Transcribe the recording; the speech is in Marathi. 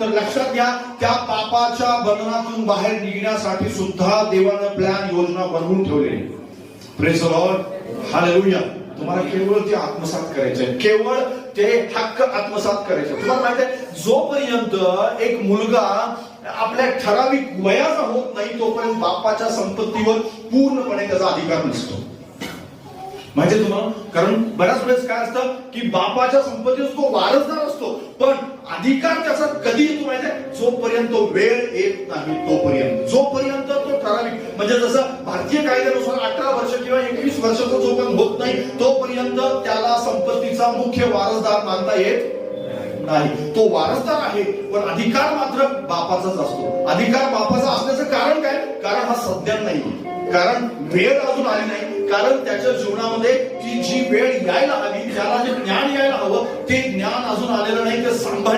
तर लक्षात घ्या, त्या पापाच्या बंधनातून बाहेर निघण्यासाठी सुद्धा देवानं प्लॅन, योजना बनवून ठेवलेली. Praise the Lord, hallelujah. तुम्हाला केवळ ते आत्मसात करायचंय, केवळ ते हक्क आत्मसात करायचे. तुम्हाला माहिती आहे, जोपर्यंत एक मुलगा आपल्या ठराविक वयाचा होत नाही तोपर्यंत बापाच्या संपत्तीवर पूर्णपणे त्याचा अधिकार नसतो. माहिती तुम्हाला, कारण बऱ्याच वेळेस काय असतं की बापाच्या संपत्तीवर तो वारसदार असतो, पण अधिकार त्याचा कधी येतो माहिती आहे, जोपर्यंत तो वेळ येत नाही तोपर्यंत. जोपर्यंत तो ठराविक, म्हणजे जसं भारतीय कायद्यानुसार 18 वर्ष किंवा 21 वर्षाचा जोपर्यंत होत नाही तोपर्यंत त्याला संपत्तीचा मुख्य वारसदार मानता येत नाही. तो वारसदार आहे पण अधिकार मात्र बापाचाच असतो. अधिकार बापाचा असण्याचं कारण काय? कारण हा सध्या नाही, कारण वेळ अजून आली नाही, कारण त्याच्या जीवनामध्ये ती जी वेळ यायला हवी, त्याला जे ज्ञान यायला हवं ते ज्ञान अजून आलेलं नाही. ते सांभाळ